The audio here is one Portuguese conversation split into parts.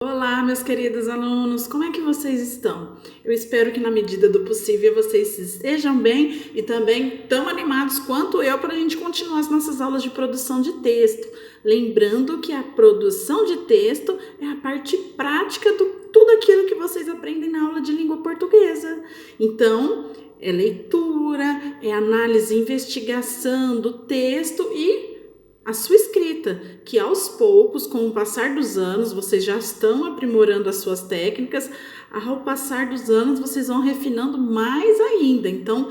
Olá, meus queridos alunos, como é que vocês estão? Eu espero que na medida do possível vocês estejam bem e também tão animados quanto eu para a gente continuar as nossas aulas de produção de texto. Lembrando que a produção de texto é a parte prática de tudo aquilo que vocês aprendem na aula de língua portuguesa. Então, é leitura, é análise e investigação do texto e a sua escrita, que aos poucos, com o passar dos anos, vocês já estão aprimorando as suas técnicas, ao passar dos anos vocês vão refinando mais ainda. Então,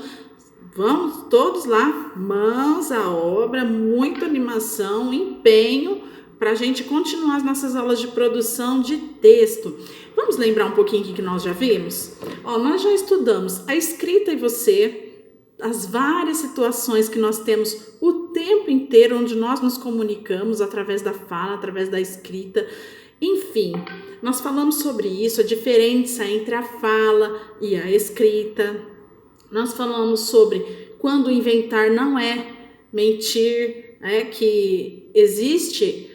vamos todos lá, mãos à obra, muita animação, empenho, para a gente continuar as nossas aulas de produção de texto. Vamos lembrar um pouquinho o que nós já vimos? Nós já estudamos a escrita e você, as várias situações que nós temos o tempo inteiro, onde nós nos comunicamos através da fala, através da escrita, enfim, nós falamos sobre isso, a diferença entre a fala e a escrita. Nós falamos sobre quando inventar não é mentir, que existem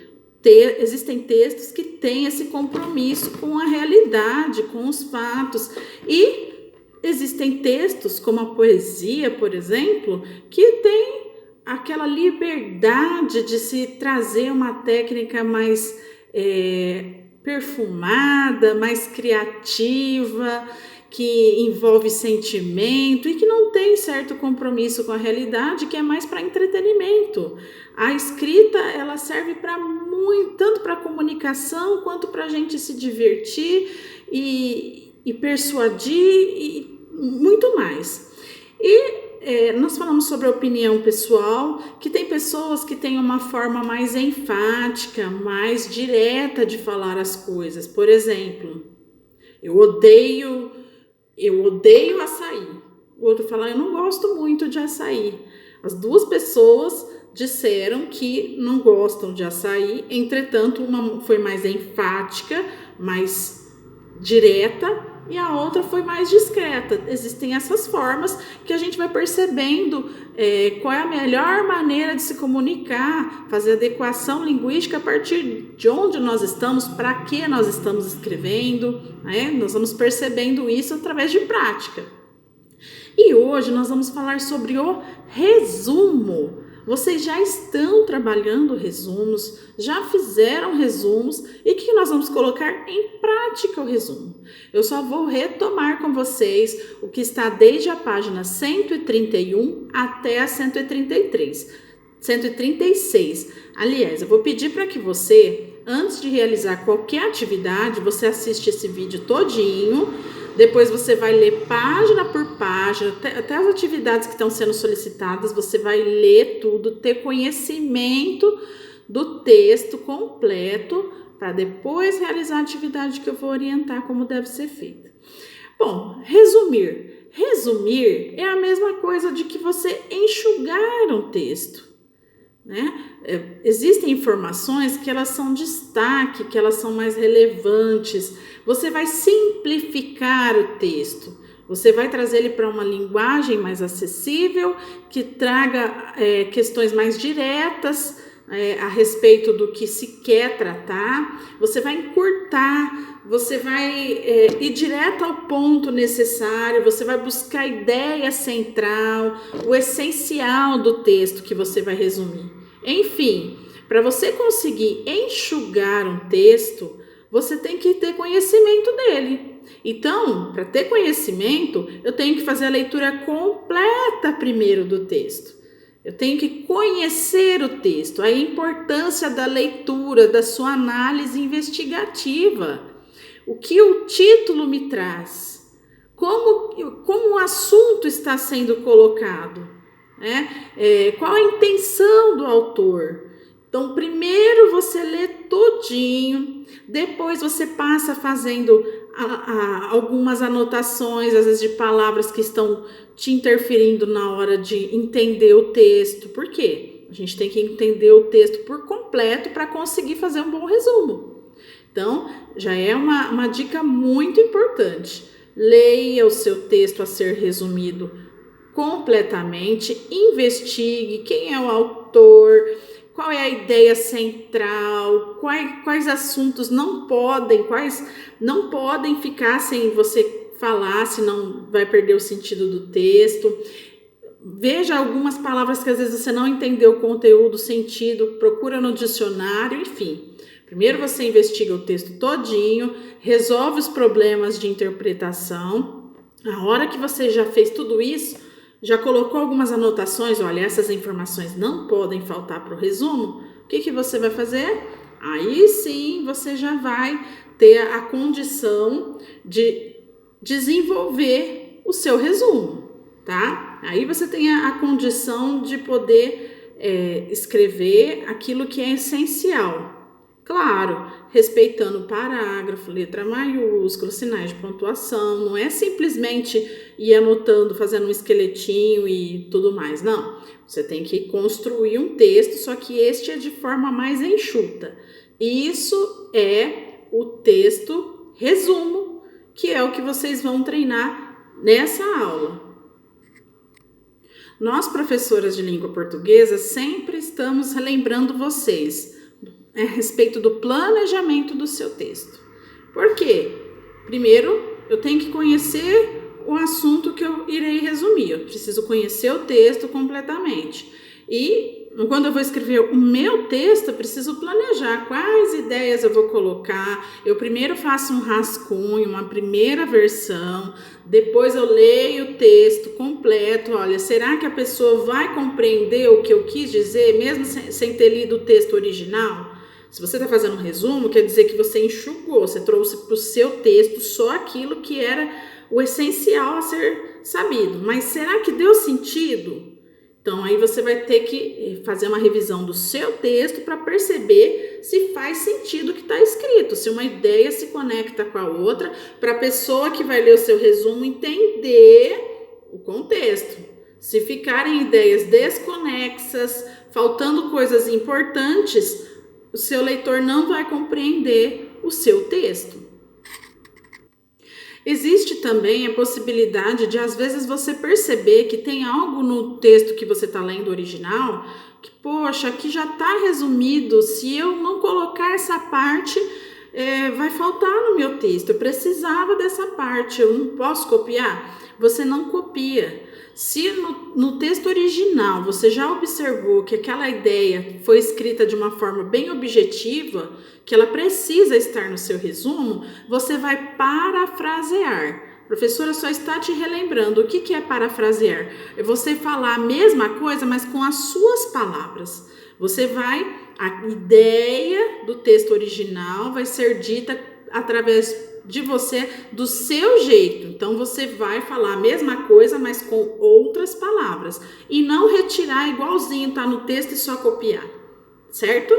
textos que têm esse compromisso com a realidade, com os fatos, e existem textos, como a poesia, por exemplo, que tem aquela liberdade de se trazer uma técnica mais perfumada, mais criativa, que envolve sentimento e que não tem certo compromisso com a realidade, que é mais para entretenimento. A escrita, ela serve para muito, tanto para comunicação quanto para a gente se divertir e persuadir e muito mais. Nós falamos sobre a opinião pessoal, que tem pessoas que têm uma forma mais enfática, mais direta de falar as coisas. Por exemplo, eu odeio açaí. O outro fala, eu não gosto muito de açaí. As duas pessoas disseram que não gostam de açaí, entretanto, uma foi mais enfática, mais direta, e a outra foi mais discreta. Existem essas formas que a gente vai percebendo qual é a melhor maneira de se comunicar, fazer adequação linguística a partir de onde nós estamos, para que nós estamos escrevendo, Nós vamos percebendo isso através de prática. E hoje nós vamos falar sobre o resumo. Vocês já estão trabalhando resumos, já fizeram resumos, e o que nós vamos colocar em prática o resumo? Eu só vou retomar com vocês o que está desde a página 131 até a 136. Aliás, eu vou pedir para que você, antes de realizar qualquer atividade, você assiste esse vídeo todinho. Depois você vai ler página por página, até as atividades que estão sendo solicitadas, você vai ler tudo, ter conhecimento do texto completo, para depois realizar a atividade que eu vou orientar como deve ser feita. Bom, resumir. Resumir é a mesma coisa de que você enxugar um texto, Existem informações que elas são destaque, que elas são mais relevantes. Você vai simplificar o texto, você vai trazer ele para uma linguagem mais acessível, que traga questões mais diretas a respeito do que se quer tratar. Você vai encurtar, você vai ir direto ao ponto necessário, você vai buscar a ideia central, o essencial do texto que você vai resumir. Enfim, para você conseguir enxugar um texto, você tem que ter conhecimento dele. Então, para ter conhecimento, eu tenho que fazer a leitura completa primeiro do texto. Eu tenho que conhecer o texto, a importância da leitura, da sua análise investigativa. O que o título me traz? Como o assunto está sendo colocado? Qual a intenção do autor? Então, primeiro você lê todinho, depois você passa fazendo algumas anotações, às vezes de palavras que estão te interferindo na hora de entender o texto. Por quê? A gente tem que entender o texto por completo para conseguir fazer um bom resumo. Então, já é uma dica muito importante. Leia o seu texto a ser resumido completamente, investigue quem é o autor, qual é a ideia central, quais assuntos quais não podem ficar sem você falar, senão vai perder o sentido do texto. Veja algumas palavras que às vezes você não entendeu o conteúdo, o sentido, procura no dicionário, enfim. Primeiro você investiga o texto todinho, resolve os problemas de interpretação. A hora que você já fez tudo isso, já colocou algumas anotações, olha, essas informações não podem faltar para o resumo, o que você vai fazer? Aí sim você já vai ter a condição de desenvolver o seu resumo, tá? Aí você tem a condição de poder escrever aquilo que é essencial. Claro, respeitando o parágrafo, letra maiúscula, sinais de pontuação, não é simplesmente ir anotando, fazendo um esqueletinho e tudo mais, não. Você tem que construir um texto, só que este é de forma mais enxuta. Isso é o texto resumo, que é o que vocês vão treinar nessa aula. Nós, professoras de língua portuguesa, sempre estamos relembrando vocês a respeito do planejamento do seu texto. Por quê? Primeiro, eu tenho que conhecer o assunto que eu irei resumir. Eu preciso conhecer o texto completamente. E quando eu vou escrever o meu texto, eu preciso planejar quais ideias eu vou colocar. Eu primeiro faço um rascunho, uma primeira versão, depois eu leio o texto completo. Olha, será que a pessoa vai compreender o que eu quis dizer, mesmo sem ter lido o texto original? Se você está fazendo um resumo, quer dizer que você enxugou, você trouxe para o seu texto só aquilo que era o essencial a ser sabido. Mas será que deu sentido? Então, aí você vai ter que fazer uma revisão do seu texto para perceber se faz sentido o que está escrito, se uma ideia se conecta com a outra, para a pessoa que vai ler o seu resumo entender o contexto. Se ficarem ideias desconexas, faltando coisas importantes, o seu leitor não vai compreender o seu texto. Existe também a possibilidade de, às vezes, você perceber que tem algo no texto que você está lendo original, que, poxa, aqui já está resumido, se eu não colocar essa parte, vai faltar no meu texto, eu precisava dessa parte, eu não posso copiar? Você não copia. Se no texto original você já observou que aquela ideia foi escrita de uma forma bem objetiva, que ela precisa estar no seu resumo, você vai parafrasear. A professora só está te relembrando o que é parafrasear. É você falar a mesma coisa, mas com as suas palavras. A ideia do texto original vai ser dita através de você, do seu jeito. Então, você vai falar a mesma coisa, mas com outras palavras. E não retirar igualzinho, tá no texto e só copiar. Certo?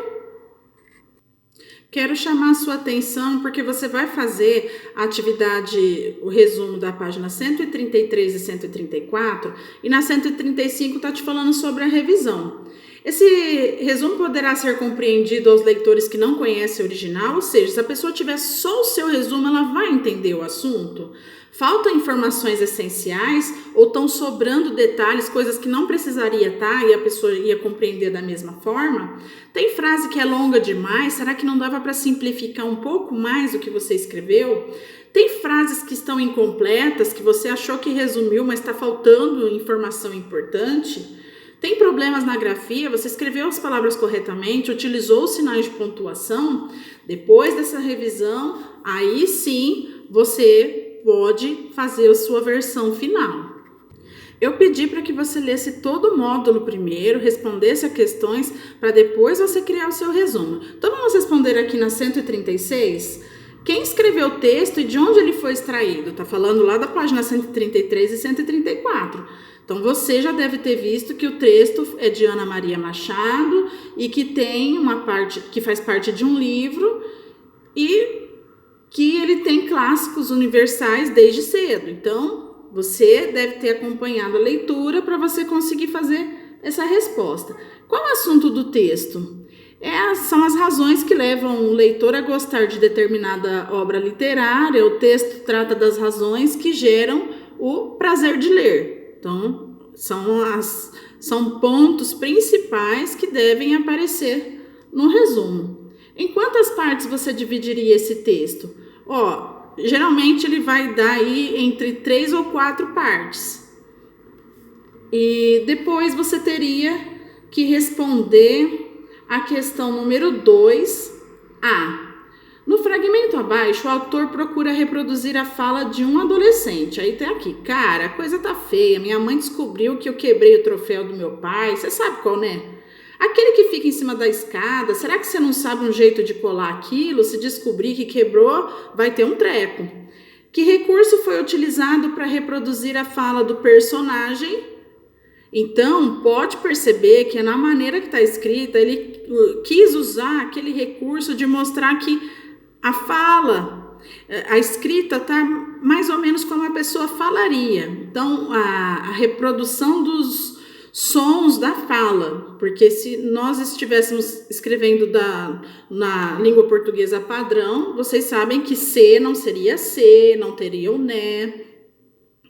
Quero chamar a sua atenção porque você vai fazer a atividade, o resumo da página 133 e 134, e na 135 está te falando sobre a revisão. Esse resumo poderá ser compreendido aos leitores que não conhecem o original, ou seja, se a pessoa tiver só o seu resumo, ela vai entender o assunto? Faltam informações essenciais ou estão sobrando detalhes, coisas que não precisaria estar e a pessoa ia compreender da mesma forma? Tem frase que é longa demais, será que não dava para simplificar um pouco mais o que você escreveu? Tem frases que estão incompletas, que você achou que resumiu, mas está faltando informação importante? Tem problemas na grafia? Você escreveu as palavras corretamente? Utilizou os sinais de pontuação? Depois dessa revisão, aí sim você pode fazer a sua versão final. Eu pedi para que você lesse todo o módulo primeiro, respondesse a questões, para depois você criar o seu resumo. Então vamos responder aqui na 136? Quem escreveu o texto e de onde ele foi extraído? Está falando lá da página 133 e 134. Então, você já deve ter visto que o texto é de Ana Maria Machado e que tem uma parte que faz parte de um livro e que ele tem clássicos universais desde cedo. Então, você deve ter acompanhado a leitura para você conseguir fazer essa resposta. Qual é o assunto do texto? São as razões que levam o leitor a gostar de determinada obra literária. O texto trata das razões que geram o prazer de ler. Então, São pontos principais que devem aparecer no resumo. Em quantas partes você dividiria esse texto? Geralmente ele vai dar aí entre 3 ou 4 partes. E depois você teria que responder a questão número 2A. No fragmento abaixo, o autor procura reproduzir a fala de um adolescente. Aí tem aqui, cara, a coisa tá feia. Minha mãe descobriu que eu quebrei o troféu do meu pai. Você sabe qual, né? Aquele que fica em cima da escada. Será que você não sabe um jeito de colar aquilo? Se descobrir que quebrou, vai ter um treco. Que recurso foi utilizado para reproduzir a fala do personagem? Então, pode perceber que na maneira que está escrita, ele quis usar aquele recurso de mostrar que a fala, a escrita está mais ou menos como a pessoa falaria. Então, a reprodução dos sons da fala, porque se nós estivéssemos escrevendo na língua portuguesa padrão, vocês sabem que C não seria C, não teria o né,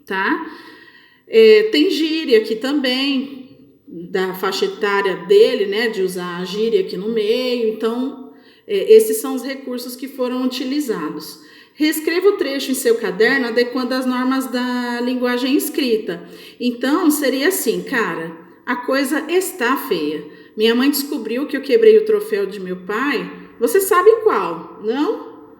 tá? Tem gíria aqui também, da faixa etária dele, né, de usar a gíria aqui no meio. Então, esses são os recursos que foram utilizados. Reescreva o trecho em seu caderno adequando as normas da linguagem escrita. Então, seria assim, cara, a coisa está feia. Minha mãe descobriu que eu quebrei o troféu de meu pai. Você sabe qual, não?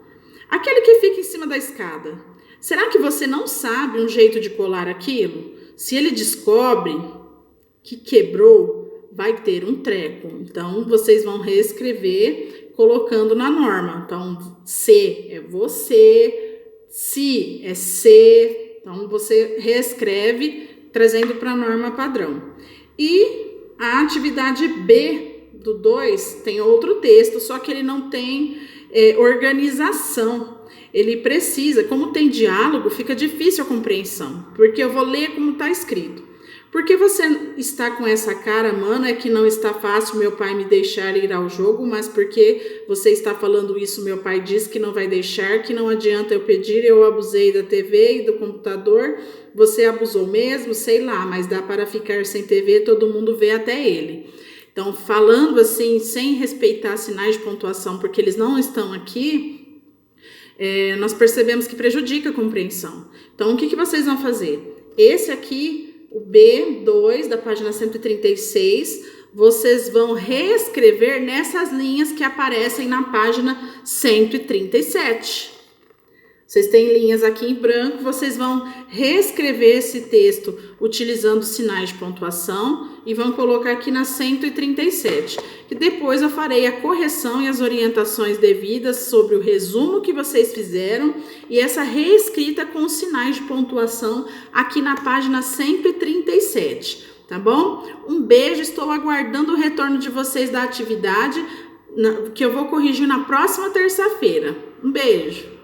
Aquele que fica em cima da escada. Será que você não sabe um jeito de colar aquilo? Se ele descobre que quebrou, vai ter um treco. Então, vocês vão reescrever colocando na norma. Então, C é você, se é C. Então, você reescreve trazendo para a norma padrão. E a atividade B do 2 tem outro texto, só que ele não tem organização. Ele precisa, como tem diálogo, fica difícil a compreensão, porque eu vou ler como está escrito. Por que você está com essa cara, mano? É que não está fácil meu pai me deixar ir ao jogo, mas porque você está falando isso, meu pai diz que não vai deixar, que não adianta eu pedir, eu abusei da TV e do computador, você abusou mesmo, sei lá, mas dá para ficar sem TV, todo mundo vê até ele. Então, falando assim, sem respeitar sinais de pontuação, porque eles não estão aqui, nós percebemos que prejudica a compreensão. Então, o que vocês vão fazer? Esse aqui, o B2 da página 136, vocês vão reescrever nessas linhas que aparecem na página 137. Vocês têm linhas aqui em branco, vocês vão reescrever esse texto utilizando sinais de pontuação e vão colocar aqui na 137. E depois eu farei a correção e as orientações devidas sobre o resumo que vocês fizeram e essa reescrita com os sinais de pontuação aqui na página 137, tá bom? Um beijo, estou aguardando o retorno de vocês da atividade que eu vou corrigir na próxima terça-feira. Um beijo!